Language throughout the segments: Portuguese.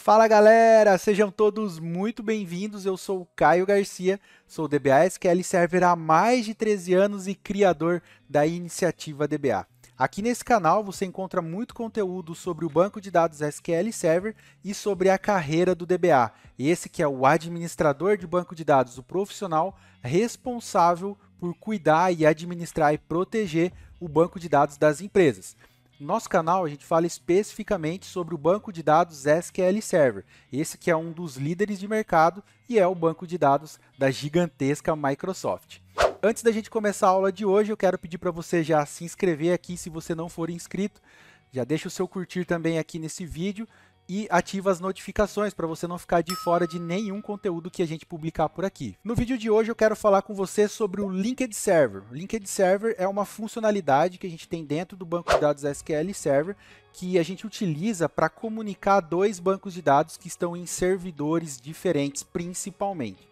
Fala galera, sejam todos muito bem-vindos. Eu sou o Caio Garcia, sou o DBA SQL Server há mais de 13 anos e criador da iniciativa DBA. Aqui nesse canal você encontra muito conteúdo sobre o banco de dados SQL Server e sobre a carreira do DBA. Esse que é o administrador de banco de dados, o profissional responsável por cuidar e administrar e proteger o banco de dados das empresas. No nosso canal, a gente fala especificamente sobre o banco de dados SQL Server, esse que é um dos líderes de mercado e é o banco de dados da gigantesca Microsoft. Antes da gente começar a aula de hoje, eu quero pedir para você já se inscrever aqui se você não for inscrito, já deixa o seu curtir também aqui nesse vídeo e ativa as notificações para você não ficar de fora de nenhum conteúdo que a gente publicar por aqui. No vídeo de hoje eu quero falar com você sobre o Linked Server. O Linked Server é uma funcionalidade que a gente tem dentro do banco de dados SQL Server que a gente utiliza para comunicar dois bancos de dados que estão em servidores diferentes principalmente.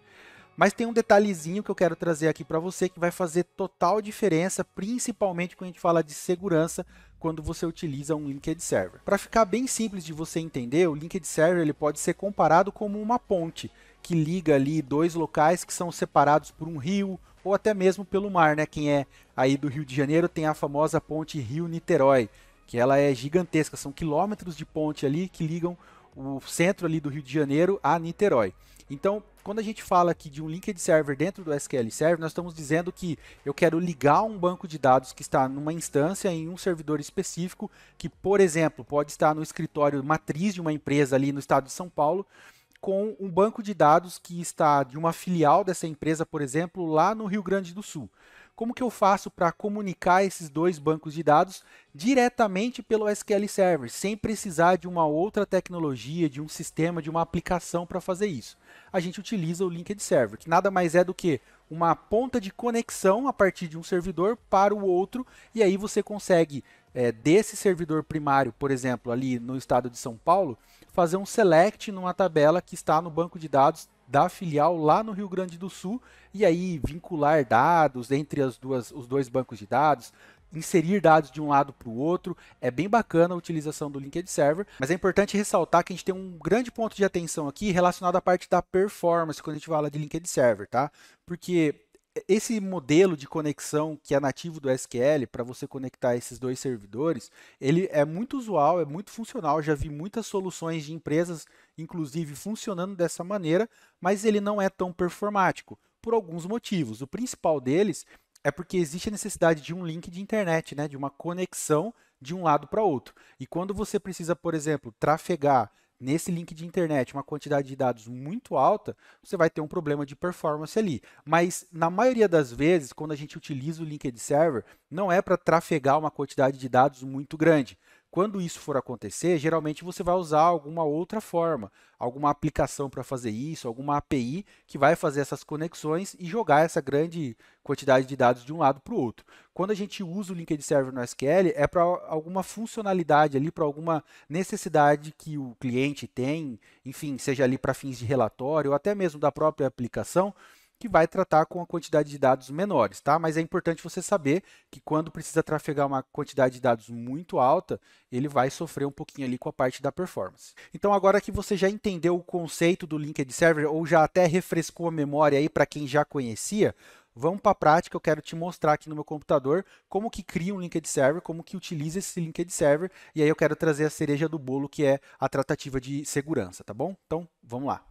Mas tem um detalhezinho que eu quero trazer aqui para você que vai fazer total diferença, principalmente quando a gente fala de segurança, quando você utiliza um Linked Server. Para ficar bem simples de você entender, o Linked Server ele pode ser comparado como uma ponte que liga ali dois locais que são separados por um rio ou até mesmo pelo mar, né? Quem é aí do Rio de Janeiro tem a famosa ponte Rio-Niterói, que ela é gigantesca, são quilômetros de ponte ali que ligam o centro ali do Rio de Janeiro a Niterói. Então, quando a gente fala aqui de um Linked Server dentro do SQL Server, nós estamos dizendo que eu quero ligar um banco de dados que está numa instância em um servidor específico, que, por exemplo, pode estar no escritório matriz de uma empresa ali no estado de São Paulo, com um banco de dados que está de uma filial dessa empresa, por exemplo, lá no Rio Grande do Sul. Como que eu faço para comunicar esses dois bancos de dados diretamente pelo SQL Server, sem precisar de uma outra tecnologia, de um sistema, de uma aplicação para fazer isso? A gente utiliza o Linked Server, que nada mais é do que uma ponta de conexão a partir de um servidor para o outro, e aí você consegue, desse servidor primário, por exemplo, ali no estado de São Paulo, fazer um select numa tabela que está no banco de dados da filial lá no Rio Grande do Sul e aí vincular dados entre os dois bancos de dados, inserir dados de um lado para o outro. É bem bacana a utilização do Linked Server, mas é importante ressaltar que a gente tem um grande ponto de atenção aqui relacionado à parte da performance quando a gente fala de Linked Server, tá? Porque esse modelo de conexão que é nativo do SQL para você conectar esses dois servidores, ele é muito usual, é muito funcional. Já vi muitas soluções de empresas, inclusive, funcionando dessa maneira, mas ele não é tão performático, por alguns motivos. O principal deles é porque existe a necessidade de um link de internet, né, de uma conexão de um lado para outro. E quando você precisa, por exemplo, trafegar nesse link de internet uma quantidade de dados muito alta, você vai ter um problema de performance ali. Mas na maioria das vezes, quando a gente utiliza o Linked Server, não é para trafegar uma quantidade de dados muito grande. Quando isso for acontecer, geralmente você vai usar alguma outra forma, alguma aplicação para fazer isso, alguma API que vai fazer essas conexões e jogar essa grande quantidade de dados de um lado para o outro. Quando a gente usa o Linked Server no SQL, é para alguma funcionalidade ali, para alguma necessidade que o cliente tem, enfim, seja ali para fins de relatório ou até mesmo da própria aplicação, que vai tratar com a quantidade de dados menores, tá? Mas é importante você saber que quando precisa trafegar uma quantidade de dados muito alta, ele vai sofrer um pouquinho ali com a parte da performance. Então, agora que você já entendeu o conceito do Linked Server ou já até refrescou a memória aí para quem já conhecia, vamos para a prática. Eu quero te mostrar aqui no meu computador como que cria um Linked Server, como que utiliza esse Linked Server, e aí eu quero trazer a cereja do bolo, que é a tratativa de segurança, tá bom? Então, vamos lá.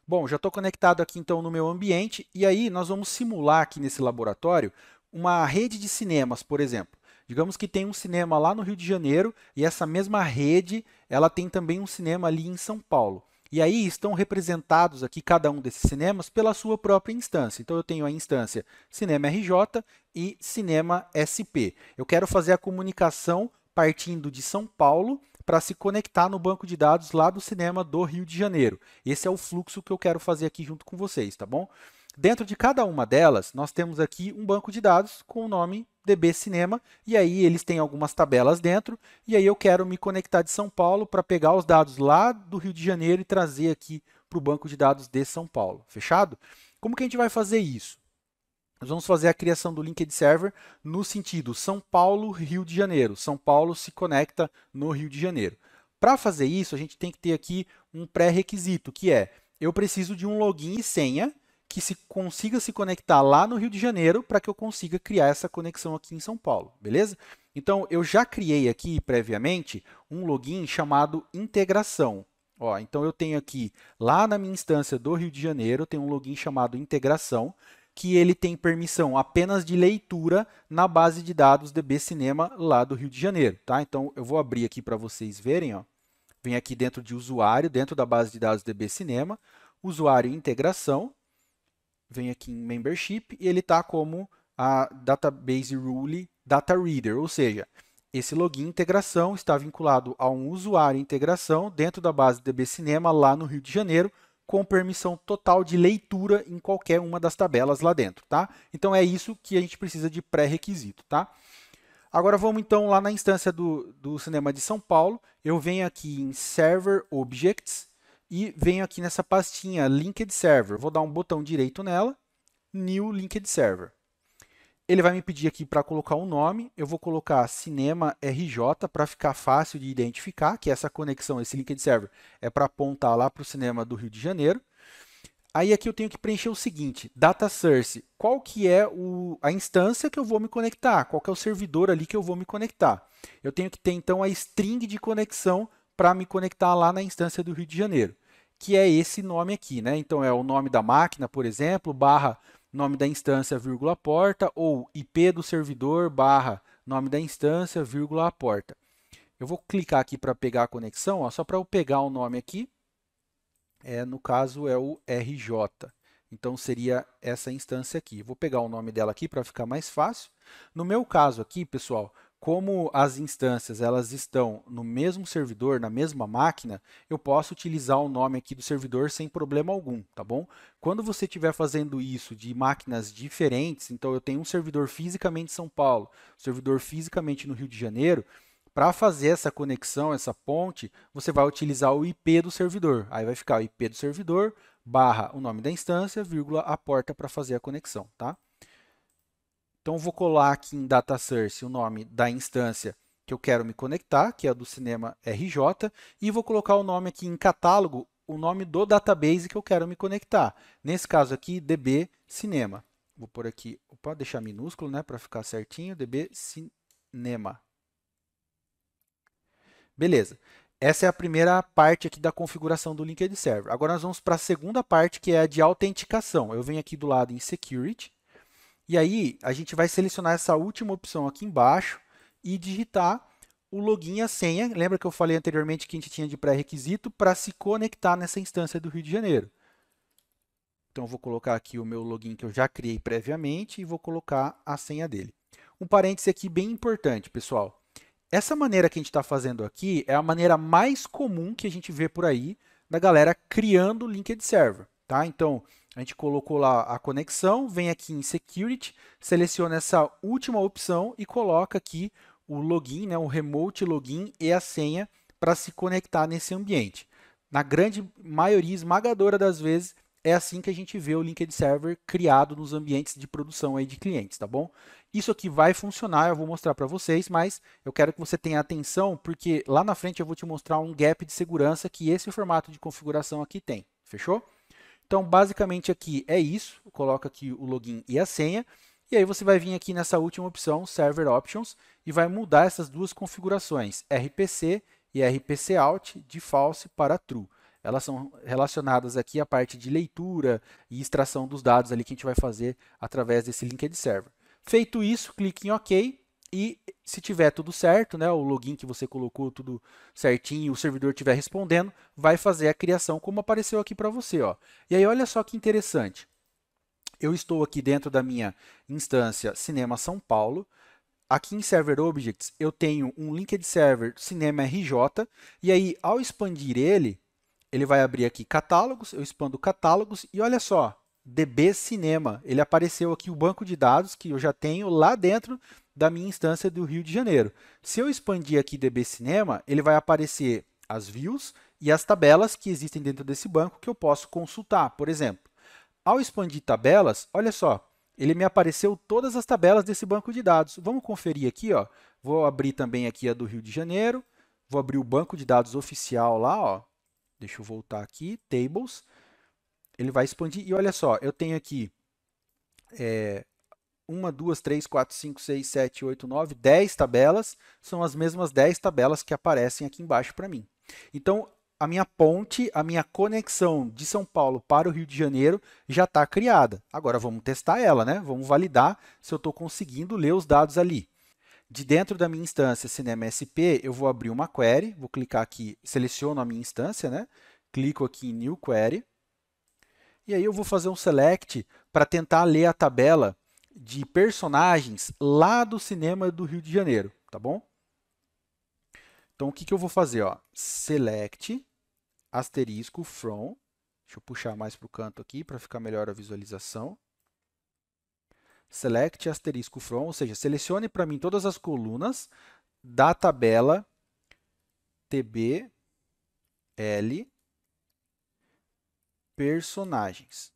Bom, já estou conectado aqui então no meu ambiente e aí nós vamos simular aqui nesse laboratório uma rede de cinemas, por exemplo. Digamos que tem um cinema lá no Rio de Janeiro e essa mesma rede, ela tem também um cinema ali em São Paulo. E aí estão representados aqui cada um desses cinemas pela sua própria instância. Então eu tenho a instância Cinema RJ e Cinema SP. Eu quero fazer a comunicação partindo de São Paulo para se conectar no banco de dados lá do cinema do Rio de Janeiro. Esse é o fluxo que eu quero fazer aqui junto com vocês, tá bom? Dentro de cada uma delas, nós temos aqui um banco de dados com o nome DB Cinema, e aí eles têm algumas tabelas dentro, e aí eu quero me conectar de São Paulo para pegar os dados lá do Rio de Janeiro e trazer aqui para o banco de dados de São Paulo. Fechado? Como que a gente vai fazer isso? Nós vamos fazer a criação do Linked Server no sentido São Paulo, Rio de Janeiro. São Paulo se conecta no Rio de Janeiro. Para fazer isso, a gente tem que ter aqui um pré-requisito, que é, eu preciso de um login e senha que consiga se conectar lá no Rio de Janeiro para que eu consiga criar essa conexão aqui em São Paulo, beleza? Então, eu já criei aqui previamente um login chamado integração. Ó, então, eu tenho aqui, lá na minha instância do Rio de Janeiro, tem um login chamado integração, que ele tem permissão apenas de leitura na base de dados DB Cinema lá do Rio de Janeiro. Tá? Então, eu vou abrir aqui para vocês verem. Ó. Vem aqui dentro de usuário, dentro da base de dados DB Cinema, usuário integração, vem aqui em Membership e ele está como a Database Rule Data Reader, ou seja, esse login integração está vinculado a um usuário integração dentro da base DB Cinema lá no Rio de Janeiro, com permissão total de leitura em qualquer uma das tabelas lá dentro, tá? Então é isso que a gente precisa de pré-requisito, tá? Agora vamos então lá na instância do Cinema de São Paulo, eu venho aqui em Server Objects, e venho aqui nessa pastinha Linked Server. Vou dar um botão direito nela, New Linked Server. Ele vai me pedir aqui para colocar um nome. Eu vou colocar Cinema RJ para ficar fácil de identificar, que essa conexão, esse Linked Server, é para apontar lá para o cinema do Rio de Janeiro. Aí aqui eu tenho que preencher o seguinte, Data Source, qual que é a instância que eu vou me conectar? Qual que é o servidor ali que eu vou me conectar? Eu tenho que ter então a string de conexão para me conectar lá na instância do Rio de Janeiro, que é esse nome aqui, né? Então é o nome da máquina, por exemplo, barra nome da instância, vírgula porta, ou IP do servidor, barra nome da instância, vírgula porta. Eu vou clicar aqui para pegar a conexão, ó, só para eu pegar o nome aqui. No caso é o RJ. Então seria essa instância aqui. Vou pegar o nome dela aqui para ficar mais fácil. No meu caso aqui, pessoal, como as instâncias elas estão no mesmo servidor, na mesma máquina, eu posso utilizar o nome aqui do servidor sem problema algum, tá bom? Quando você estiver fazendo isso de máquinas diferentes, então eu tenho um servidor fisicamente em São Paulo, servidor fisicamente no Rio de Janeiro, para fazer essa conexão, essa ponte, você vai utilizar o IP do servidor. Aí vai ficar o IP do servidor, barra o nome da instância, vírgula a porta para fazer a conexão, tá? Então, vou colar aqui em Data Source o nome da instância que eu quero me conectar, que é a do Cinema RJ, e vou colocar o nome aqui em catálogo, o nome do database que eu quero me conectar. Nesse caso aqui, DB Cinema. Vou pôr aqui, deixar minúsculo, né, para ficar certinho, DB Cinema. Beleza. Essa é a primeira parte aqui da configuração do Linked Server. Agora nós vamos para a segunda parte, que é a de autenticação. Eu venho aqui do lado em Security, e aí a gente vai selecionar essa última opção aqui embaixo e digitar o login e a senha. Lembra que eu falei anteriormente que a gente tinha de pré-requisito para se conectar nessa instância do Rio de Janeiro. Então, eu vou colocar aqui o meu login que eu já criei previamente e vou colocar a senha dele. Um parêntese aqui bem importante, pessoal. Essa maneira que a gente está fazendo aqui é a maneira mais comum que a gente vê por aí da galera criando Linked Server. Tá? Então, a gente colocou lá a conexão, vem aqui em Security, seleciona essa última opção e coloca aqui o login, né, o Remote Login e a senha para se conectar nesse ambiente. Na grande maioria esmagadora das vezes, é assim que a gente vê o Linked Server criado nos ambientes de produção aí de clientes, tá bom? Isso aqui vai funcionar, eu vou mostrar para vocês, mas eu quero que você tenha atenção, porque lá na frente eu vou te mostrar um gap de segurança que esse formato de configuração aqui tem, fechou? Então, basicamente aqui é isso, coloca aqui o login e a senha, e aí você vai vir aqui nessa última opção, Server Options, e vai mudar essas duas configurações, RPC e RPC Out, de false para true. Elas são relacionadas aqui à parte de leitura e extração dos dados ali que a gente vai fazer através desse Linked Server. Feito isso, clique em OK e se tiver tudo certo, né, o login que você colocou tudo certinho, o servidor estiver respondendo, vai fazer a criação como apareceu aqui para você. Ó. E aí olha só que interessante. Eu estou aqui dentro da minha instância Cinema São Paulo. Aqui em Server Objects eu tenho um Linked Server Cinema RJ e aí ao expandir ele vai abrir aqui catálogos, eu expando catálogos e olha só, DB Cinema, ele apareceu aqui o banco de dados que eu já tenho lá dentro da minha instância do Rio de Janeiro. Se eu expandir aqui DB Cinema, ele vai aparecer as views e as tabelas que existem dentro desse banco que eu posso consultar, por exemplo. Ao expandir tabelas, olha só, ele me apareceu todas as tabelas desse banco de dados. Vamos conferir aqui, ó. Vou abrir também aqui a do Rio de Janeiro, vou abrir o banco de dados oficial lá, ó. Deixa eu voltar aqui, Tables. Ele vai expandir e olha só, eu tenho aqui 1, 2, 3, 4, 5, 6, 7, 8, 9, 10 tabelas. São as mesmas 10 tabelas que aparecem aqui embaixo para mim. Então, a minha ponte, a minha conexão de São Paulo para o Rio de Janeiro já está criada. Agora, vamos testar ela, né? Vamos validar se eu estou conseguindo ler os dados ali. De dentro da minha instância Cinema SP, eu vou abrir uma query, vou clicar aqui, seleciono a minha instância, né? Clico aqui em New Query. E aí eu vou fazer um select para tentar ler a tabela de personagens lá do cinema do Rio de Janeiro, tá bom? Então, o que eu vou fazer? Ó? Select, asterisco, from. Deixa eu puxar mais para o canto aqui para ficar melhor a visualização. Select, asterisco, from, ou seja, selecione para mim todas as colunas da tabela TBL personagens.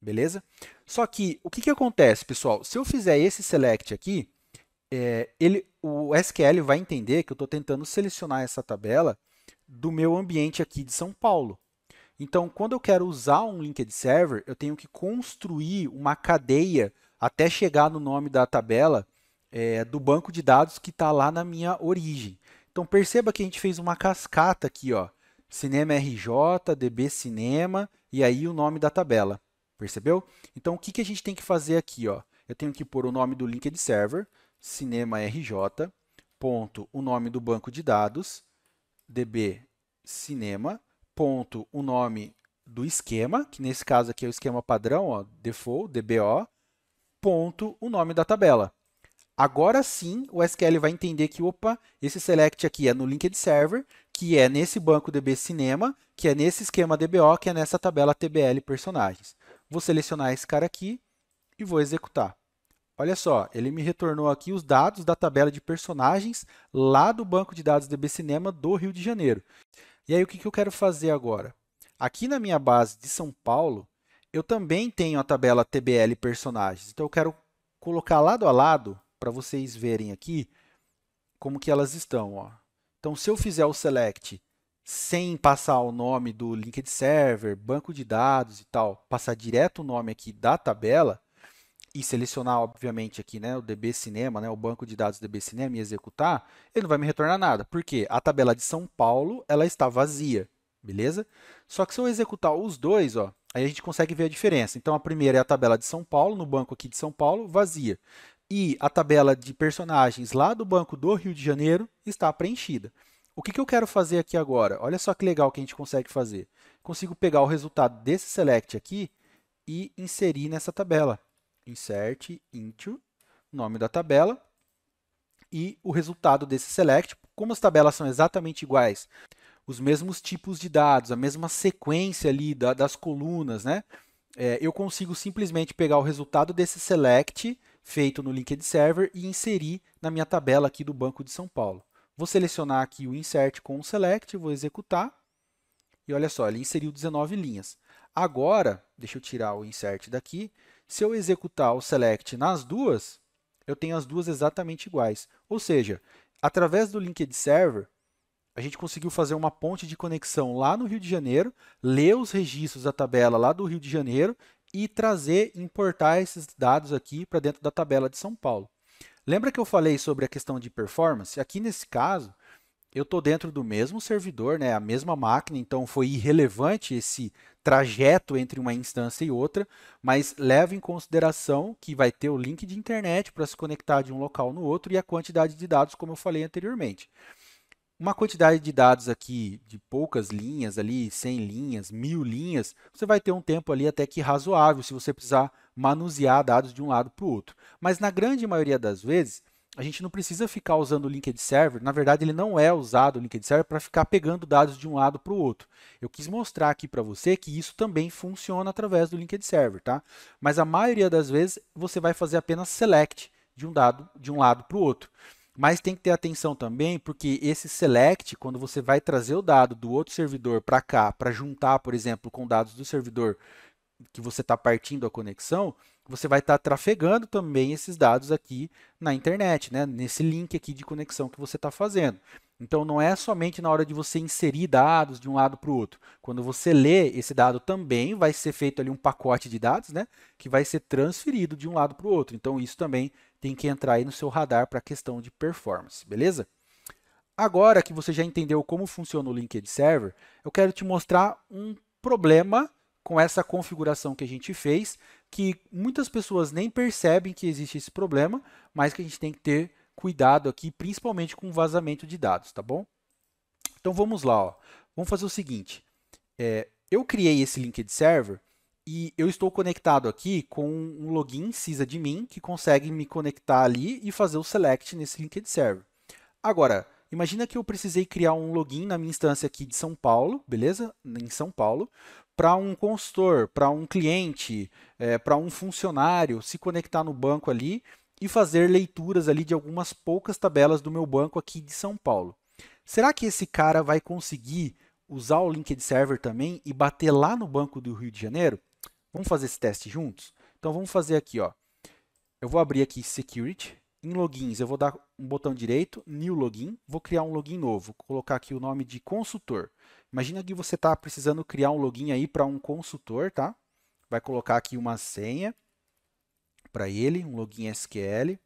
Beleza? Só que, o que acontece, pessoal? Se eu fizer esse select aqui, o SQL vai entender que eu estou tentando selecionar essa tabela do meu ambiente aqui de São Paulo. Então, quando eu quero usar um linked server, eu tenho que construir uma cadeia até chegar no nome da tabela do banco de dados que está lá na minha origem. Então, perceba que a gente fez uma cascata aqui, ó, Cinema RJ, DB Cinema, e aí o nome da tabela. Percebeu? Então, o que a gente tem que fazer aqui? Ó? Eu tenho que pôr o nome do linked server, Cinema RJ, ponto, o nome do banco de dados, DB Cinema, ponto, o nome do esquema, que nesse caso aqui é o esquema padrão, ó, default, DBO, ponto, o nome da tabela. Agora sim, o SQL vai entender que, opa, esse select aqui é no linked server, que é nesse banco DB Cinema, que é nesse esquema DBO, que é nessa tabela TBL personagens. Vou selecionar esse cara aqui e vou executar. Olha só, ele me retornou aqui os dados da tabela de personagens lá do banco de dados DB Cinema do Rio de Janeiro. E aí, o que eu quero fazer agora? Aqui na minha base de São Paulo, eu também tenho a tabela TBL personagens. Então, eu quero colocar lado a lado para vocês verem aqui como que elas estão. Ó. Então, se eu fizer o select sem passar o nome do linked server, banco de dados e tal, passar direto o nome aqui da tabela e selecionar, obviamente, aqui né, o DB Cinema, né, o banco de dados DB Cinema e executar, ele não vai me retornar nada. Por quê? A tabela de São Paulo ela está vazia, beleza? Só que se eu executar os dois, ó, aí a gente consegue ver a diferença. Então, a primeira é a tabela de São Paulo, no banco aqui de São Paulo, vazia. E a tabela de personagens lá do banco do Rio de Janeiro está preenchida. O que eu quero fazer aqui agora? Olha só que legal que a gente consegue fazer. Consigo pegar o resultado desse select aqui e inserir nessa tabela. Insert into, nome da tabela, e o resultado desse select. Como as tabelas são exatamente iguais, os mesmos tipos de dados, a mesma sequência ali das colunas, né? Eu consigo simplesmente pegar o resultado desse select feito no linked server e inserir na minha tabela aqui do Banco de São Paulo. Vou selecionar aqui o insert com o select, vou executar. E olha só, ele inseriu 19 linhas. Agora, deixa eu tirar o insert daqui. Se eu executar o select nas duas, eu tenho as duas exatamente iguais. Ou seja, através do linked server, a gente conseguiu fazer uma ponte de conexão lá no Rio de Janeiro, ler os registros da tabela lá do Rio de Janeiro e trazer, importar esses dados aqui para dentro da tabela de São Paulo. Lembra que eu falei sobre a questão de performance? Aqui nesse caso, eu estou dentro do mesmo servidor, né, a mesma máquina, então foi irrelevante esse trajeto entre uma instância e outra, mas leva em consideração que vai ter o link de internet para se conectar de um local no outro e a quantidade de dados, como eu falei anteriormente. Uma quantidade de dados aqui de poucas linhas, ali 100 linhas, 1000 linhas, você vai ter um tempo ali até que razoável se você precisar manusear dados de um lado para o outro. Mas na grande maioria das vezes, a gente não precisa ficar usando o linked server. Na verdade, ele não é usado o linked server para ficar pegando dados de um lado para o outro. Eu quis mostrar aqui para você que isso também funciona através do linked server, tá? Mas a maioria das vezes, você vai fazer apenas select de um dado de um lado para o outro. Mas tem que ter atenção também, porque esse select, quando você vai trazer o dado do outro servidor para cá, para juntar, por exemplo, com dados do servidor que você está partindo a conexão, você vai estar trafegando também esses dados aqui na internet, né? Nesse link aqui de conexão que você está fazendo. Então, não é somente na hora de você inserir dados de um lado para o outro. Quando você lê, esse dado também vai ser feito ali um pacote de dados, né, que vai ser transferido de um lado para o outro. Então, isso também tem que entrar aí no seu radar para a questão de performance, beleza? Agora que você já entendeu como funciona o Linked Server, eu quero te mostrar um problema com essa configuração que a gente fez, que muitas pessoas nem percebem que existe esse problema, mas que a gente tem que ter cuidado aqui, principalmente com o vazamento de dados, tá bom? Então vamos lá, ó. Vamos fazer o seguinte. Eu criei esse Linked Server e eu estou conectado aqui com um login sysadmin que consegue me conectar ali e fazer o select nesse Linked Server. Agora, imagina que eu precisei criar um login na minha instância aqui de São Paulo, beleza? Em São Paulo, para um consultor, para um cliente, para um funcionário se conectar no banco ali e fazer leituras ali de algumas poucas tabelas do meu banco aqui de São Paulo. Será que esse cara vai conseguir usar o Linked Server também e bater lá no banco do Rio de Janeiro? Vamos fazer esse teste juntos? Então vamos fazer aqui, ó. Eu vou abrir aqui Security. Em Logins, eu vou dar um botão direito, New Login. Vou criar um login novo. Vou colocar aqui o nome de consultor. Imagina que você está precisando criar um login aí para um consultor, tá? Vai colocar aqui uma senha para ele, um login SQL.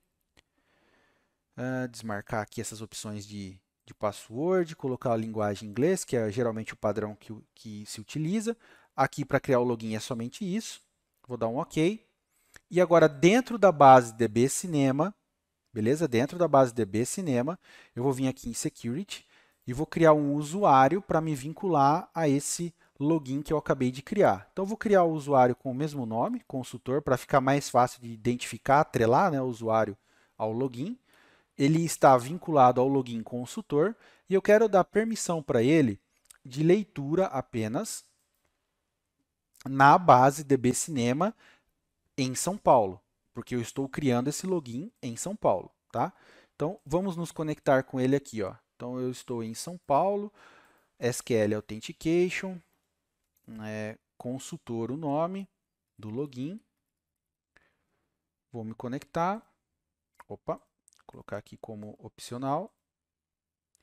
Desmarcar aqui essas opções de password, colocar a linguagem em inglês, que é geralmente o padrão que se utiliza. Aqui para criar o login é somente isso. Vou dar um OK. E agora, dentro da base DB Cinema, beleza? Dentro da base DB Cinema, eu vou vir aqui em Security e vou criar um usuário para me vincular a esse login que eu acabei de criar. Então, eu vou criar o usuário com o mesmo nome, consultor, para ficar mais fácil de identificar, atrelar, né, o usuário ao login. Ele está vinculado ao login consultor e eu quero dar permissão para ele de leitura apenas na base DB Cinema em São Paulo, porque eu estou criando esse login em São Paulo, tá? Então, vamos nos conectar com ele aqui, ó. Então, eu estou em São Paulo, SQL Authentication, consultor o nome do login. Vou me conectar. Opa, colocar aqui como opcional.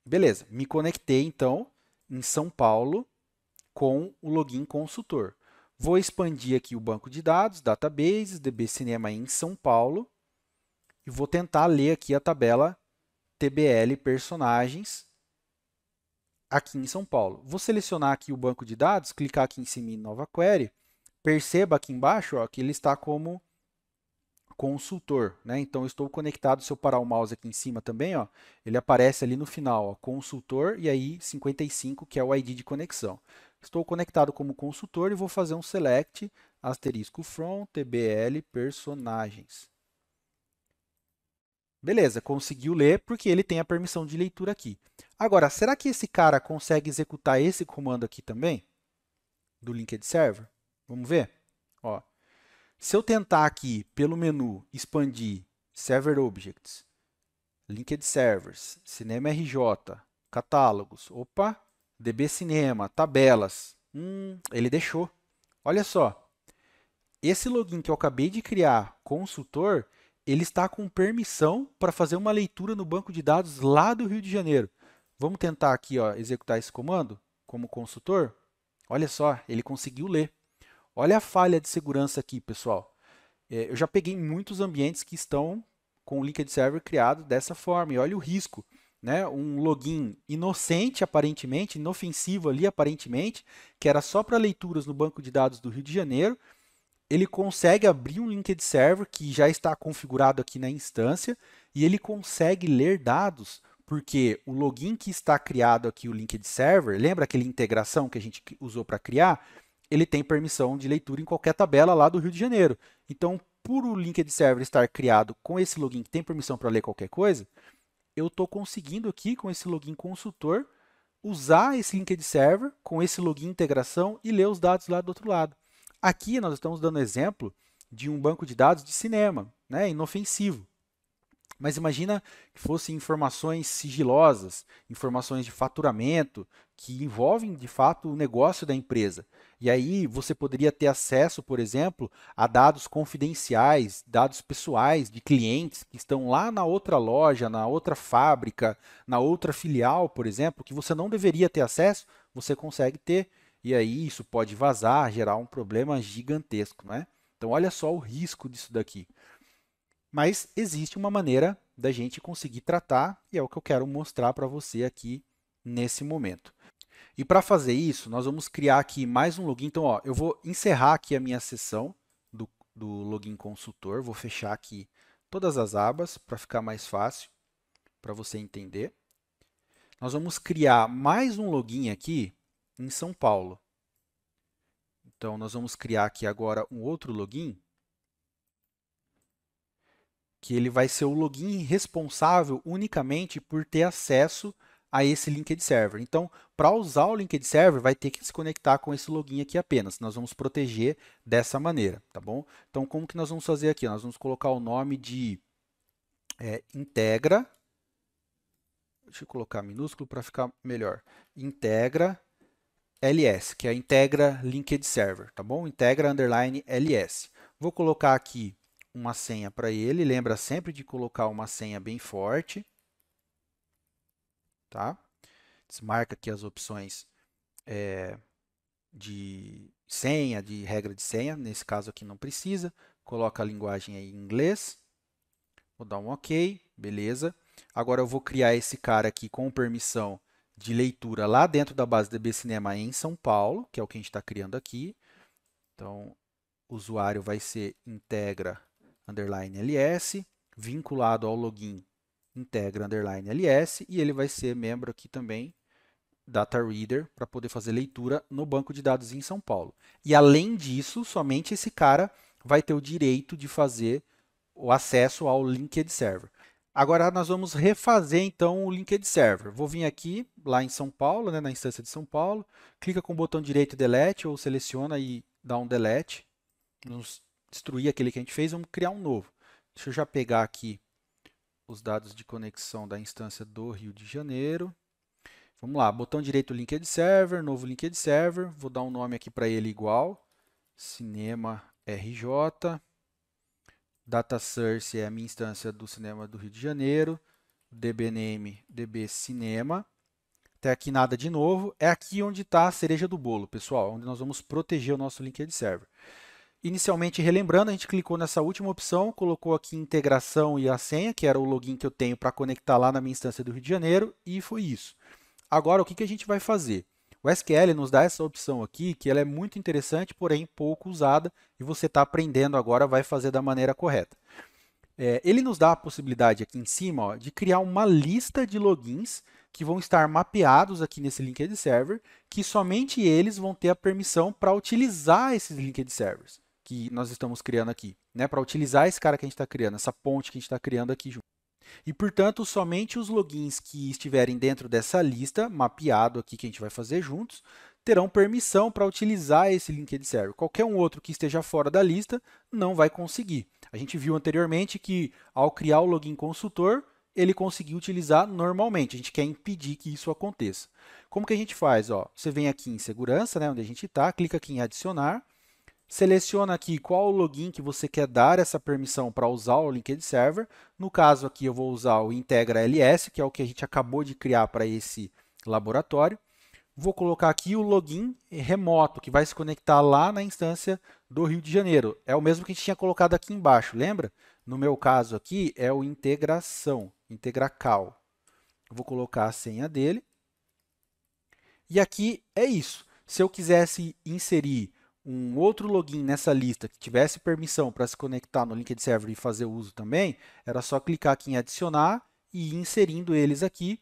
Beleza, me conectei então em São Paulo com o login consultor. Vou expandir aqui o banco de dados, databases, DB Cinema em São Paulo, e vou tentar ler aqui a tabela TBL personagens aqui em São Paulo. Vou selecionar aqui o banco de dados, clicar aqui em cima em nova query, perceba aqui embaixo ó, que ele está como consultor, né? Então eu estou conectado, se eu parar o mouse aqui em cima também, ó, ele aparece ali no final, ó, consultor e aí 55, que é o ID de conexão. Estou conectado como consultor e vou fazer um select asterisco from tbl personagens. Beleza, conseguiu ler porque ele tem a permissão de leitura aqui. Agora, será que esse cara consegue executar esse comando aqui também? Do Linked Server? Vamos ver? Ó, se eu tentar aqui pelo menu expandir Server Objects, Linked Servers, Cinema RJ, Catálogos, opa, DB Cinema, Tabelas, ele deixou. Olha só, esse login que eu acabei de criar, consultor, ele está com permissão para fazer uma leitura no banco de dados lá do Rio de Janeiro. Vamos tentar aqui ó, executar esse comando como consultor? Olha só, ele conseguiu ler. Olha a falha de segurança aqui, pessoal. Eu já peguei muitos ambientes que estão com o Linked Server criado dessa forma. E olha o risco. Né? Um login inocente, aparentemente, inofensivo ali, aparentemente, que era só para leituras no banco de dados do Rio de Janeiro. Ele consegue abrir um Linked Server que já está configurado aqui na instância e ele consegue ler dados porque o login que está criado aqui, o Linked Server, lembra aquela integração que a gente usou para criar? Ele tem permissão de leitura em qualquer tabela lá do Rio de Janeiro. Então, por o Linked Server estar criado com esse login que tem permissão para ler qualquer coisa, eu estou conseguindo aqui, com esse login consultor, usar esse Linked Server com esse login integração e ler os dados lá do outro lado. Aqui nós estamos dando exemplo de um banco de dados de cinema, né, inofensivo. Mas imagina que fossem informações sigilosas, informações de faturamento, que envolvem de fato o negócio da empresa. E aí você poderia ter acesso, por exemplo, a dados confidenciais, dados pessoais de clientes que estão lá na outra loja, na outra fábrica, na outra filial, por exemplo, que você não deveria ter acesso, você consegue ter. E aí isso pode vazar, gerar um problema gigantesco, né? Então olha só o risco disso daqui. Mas existe uma maneira da gente conseguir tratar e é o que eu quero mostrar para você aqui nesse momento. E para fazer isso, nós vamos criar aqui mais um login. Então, ó, eu vou encerrar aqui a minha sessão do login consultor, vou fechar aqui todas as abas para ficar mais fácil para você entender. Nós vamos criar mais um login aqui em São Paulo. Então, nós vamos criar aqui agora um outro login que ele vai ser o login responsável unicamente por ter acesso a esse linked server. Então, para usar o linked server, vai ter que se conectar com esse login aqui apenas. Nós vamos proteger dessa maneira, tá bom? Então, como que nós vamos fazer aqui? Nós vamos colocar o nome de integra. Deixa eu colocar minúsculo para ficar melhor. Integra ls, que é integra linked server, tá bom? Integra underline ls. Vou colocar aqui uma senha para ele. Lembra sempre de colocar uma senha bem forte. Tá? Desmarca aqui as opções de senha, de regra de senha. Nesse caso aqui não precisa. Coloca a linguagem aí em inglês. Vou dar um OK. Beleza. Agora eu vou criar esse cara aqui com permissão de leitura lá dentro da base DB Cinema em São Paulo, que é o que a gente está criando aqui. Então, o usuário vai ser integra underline ls, vinculado ao login integra underline ls, e ele vai ser membro aqui também, data reader, para poder fazer leitura no banco de dados em São Paulo. E além disso, somente esse cara vai ter o direito de fazer o acesso ao linked server. Agora nós vamos refazer então o linked server. Vou vir aqui, lá em São Paulo, né, na instância de São Paulo, clica com o botão direito delete ou seleciona e dá um delete. Vamos destruir aquele que a gente fez, vamos criar um novo. Deixa eu já pegar aqui os dados de conexão da instância do Rio de Janeiro. Vamos lá, botão direito linked server, novo linked server. Vou dar um nome aqui para ele igual, Cinema RJ. Data source é a minha instância do Cinema do Rio de Janeiro. DBName, DB Cinema. Até aqui nada de novo. É aqui onde está a cereja do bolo, pessoal, onde nós vamos proteger o nosso linked server. Inicialmente, relembrando, a gente clicou nessa última opção, colocou aqui integração e a senha, que era o login que eu tenho para conectar lá na minha instância do Rio de Janeiro, e foi isso. Agora, o que a gente vai fazer? O SQL nos dá essa opção aqui, que ela é muito interessante, porém pouco usada, e você está aprendendo agora, vai fazer da maneira correta. Ele nos dá a possibilidade aqui em cima, ó, de criar uma lista de logins que vão estar mapeados aqui nesse linked server, que somente eles vão ter a permissão para utilizar esses linked servers que nós estamos criando aqui, né? Para utilizar esse cara que a gente está criando, essa ponte que a gente está criando aqui junto. E, portanto, somente os logins que estiverem dentro dessa lista, mapeado aqui que a gente vai fazer juntos, terão permissão para utilizar esse linked server. Qualquer um outro que esteja fora da lista não vai conseguir. A gente viu anteriormente que, ao criar o login consultor, ele conseguiu utilizar normalmente. A gente quer impedir que isso aconteça. Como que a gente faz? Ó, você vem aqui em segurança, né, onde a gente está, clica aqui em adicionar, seleciona aqui qual o login que você quer dar essa permissão para usar o linked server. No caso aqui eu vou usar o integra ls, que é o que a gente acabou de criar para esse laboratório. Vou colocar aqui o login remoto, que vai se conectar lá na instância do Rio de Janeiro. É o mesmo que a gente tinha colocado aqui embaixo, lembra? No meu caso aqui é o integração, integracal. Vou colocar a senha dele. E aqui é isso. Se eu quisesse inserir um outro login nessa lista que tivesse permissão para se conectar no linked server e fazer uso também, era só clicar aqui em adicionar e ir inserindo eles aqui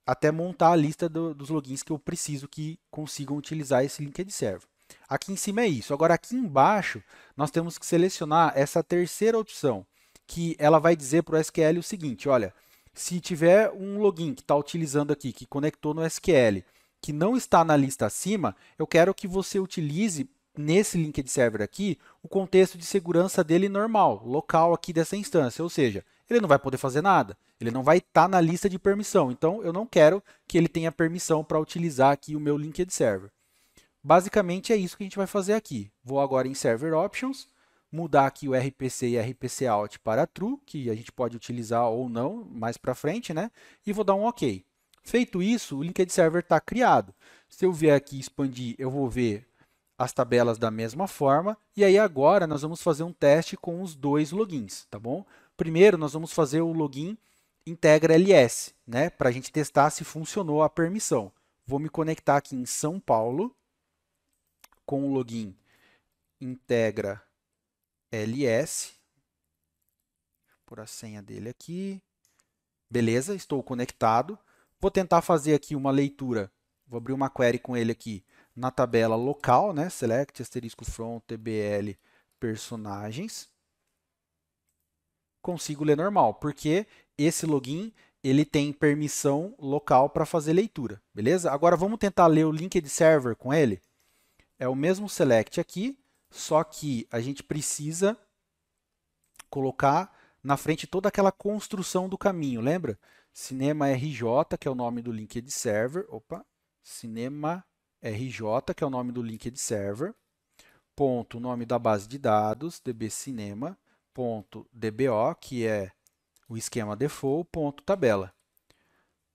até montar a lista dos logins que eu preciso que consigam utilizar esse linked server. Aqui em cima é isso. Agora aqui embaixo nós temos que selecionar essa terceira opção, que ela vai dizer para o SQL o seguinte, olha, se tiver um login que está utilizando aqui, que conectou no SQL, que não está na lista acima, eu quero que você utilize nesse linked server aqui, o contexto de segurança dele normal, local aqui dessa instância, ou seja, ele não vai poder fazer nada. Ele não vai estar na lista de permissão. Então, eu não quero que ele tenha permissão para utilizar aqui o meu Linked Server. Basicamente, é isso que a gente vai fazer aqui. Vou agora em Server Options, mudar aqui o RPC e RPC Out para True, que a gente pode utilizar ou não mais para frente, né? E vou dar um OK. Feito isso, o Linked Server está criado. Se eu vier aqui expandir, eu vou ver as tabelas da mesma forma. E aí agora nós vamos fazer um teste com os dois logins, tá bom? Primeiro, nós vamos fazer o login integra ls, né? Para a gente testar se funcionou a permissão. Vou me conectar aqui em São Paulo com o login integra ls. Por a senha dele aqui. Beleza, estou conectado. Vou tentar fazer aqui uma leitura. Vou abrir uma query com ele aqui na tabela local, né? Select asterisco from tbl personagens. Consigo ler normal, porque esse login ele tem permissão local para fazer leitura, beleza? Agora vamos tentar ler o linked server com ele. É o mesmo select aqui, só que a gente precisa colocar na frente toda aquela construção do caminho, lembra? Cinema RJ, que é o nome do linked server. Opa, Cinema RJ, que é o nome do linked server. Ponto, nome da base de dados, dbcinema. Ponto, dbo, que é o esquema default, ponto, tabela.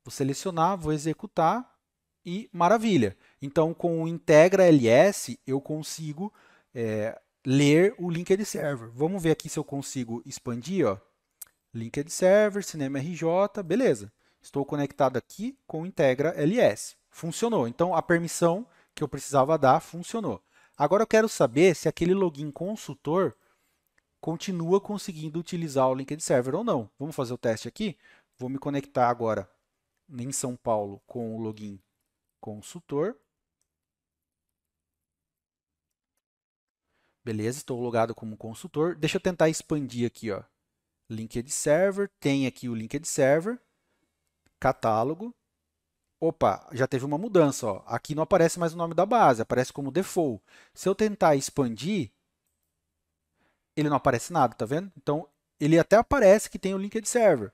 Vou selecionar, vou executar e maravilha. Então, com o integra ls, eu consigo ler o linked server. Vamos ver aqui se eu consigo expandir, ó. Linked server, cinema RJ, beleza. Estou conectado aqui com o integra ls. Funcionou. Então, a permissão que eu precisava dar funcionou. Agora, eu quero saber se aquele login consultor continua conseguindo utilizar o linked server ou não. Vamos fazer o teste aqui? Vou me conectar agora em São Paulo com o login consultor. Beleza, estou logado como consultor. Deixa eu tentar expandir aqui, ó. Linked Server, tem aqui o Linked Server, catálogo. Opa, já teve uma mudança, ó. Aqui não aparece mais o nome da base, aparece como default. Se eu tentar expandir, ele não aparece nada, tá vendo? Então, ele até aparece que tem o Linked Server.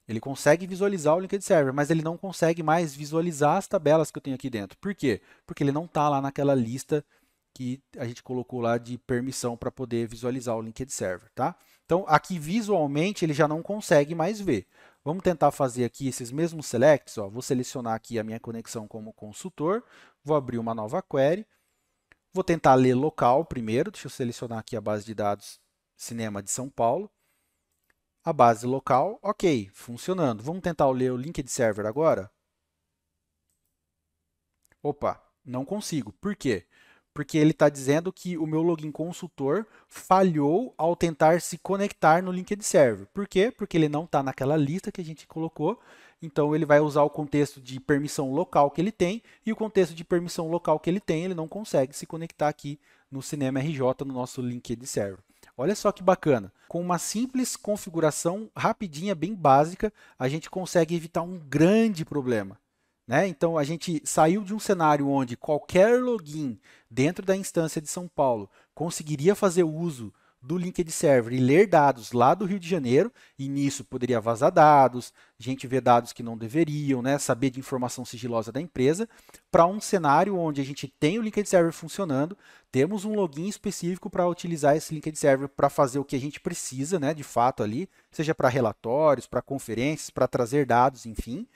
Ele consegue visualizar o Linked Server, mas ele não consegue mais visualizar as tabelas que eu tenho aqui dentro. Por quê? Porque ele não está lá naquela lista que a gente colocou lá de permissão para poder visualizar o Linked Server, tá? Então, aqui visualmente ele já não consegue mais ver. Vamos tentar fazer aqui esses mesmos selects, ó. Vou selecionar aqui a minha conexão como consultor, vou abrir uma nova query, vou tentar ler local primeiro, deixa eu selecionar aqui a base de dados Cinema de São Paulo. A base local, ok, funcionando. Vamos tentar ler o Linked Server agora? Opa, não consigo. Por quê? Porque ele está dizendo que o meu login consultor falhou ao tentar se conectar no Linked Server. Por quê? Porque ele não está naquela lista que a gente colocou. Então, ele vai usar o contexto de permissão local que ele tem, e o contexto de permissão local que ele tem, ele não consegue se conectar aqui no Cinema RJ, no nosso Linked Server. Olha só que bacana. Com uma simples configuração rapidinha, bem básica, a gente consegue evitar um grande problema. Né? Então, a gente saiu de um cenário onde qualquer login dentro da instância de São Paulo conseguiria fazer uso do Linked Server e ler dados lá do Rio de Janeiro, e nisso poderia vazar dados, a gente vê dados que não deveriam, né? Saber de informação sigilosa da empresa, para um cenário onde a gente tem o Linked Server funcionando, temos um login específico para utilizar esse Linked Server para fazer o que a gente precisa, né, de fato ali, seja para relatórios, para conferências, para trazer dados, enfim.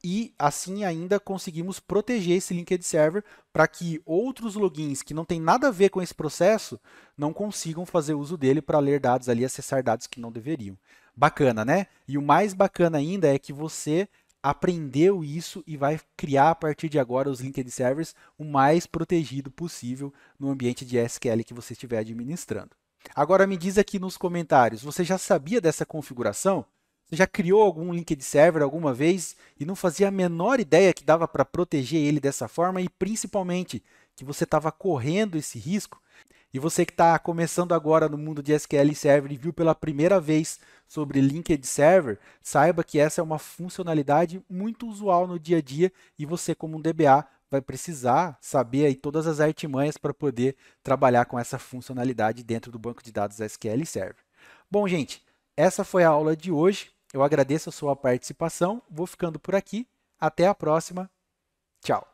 E assim ainda conseguimos proteger esse Linked Server para que outros logins que não tem nada a ver com esse processo não consigam fazer uso dele para ler dados ali, acessar dados que não deveriam. Bacana, né? E o mais bacana ainda é que você aprendeu isso e vai criar a partir de agora os Linked Servers o mais protegido possível no ambiente de SQL que você estiver administrando. Agora me diz aqui nos comentários, você já sabia dessa configuração? Você já criou algum Linked Server alguma vez e não fazia a menor ideia que dava para proteger ele dessa forma e principalmente que você estava correndo esse risco? E você que está começando agora no mundo de SQL Server e viu pela primeira vez sobre Linked Server, saiba que essa é uma funcionalidade muito usual no dia a dia e você, como um DBA, vai precisar saber aí todas as artimanhas para poder trabalhar com essa funcionalidade dentro do banco de dados SQL Server. Bom, gente, Essa foi a aula de hoje. Eu agradeço a sua participação. Vou ficando por aqui. Até a próxima. Tchau.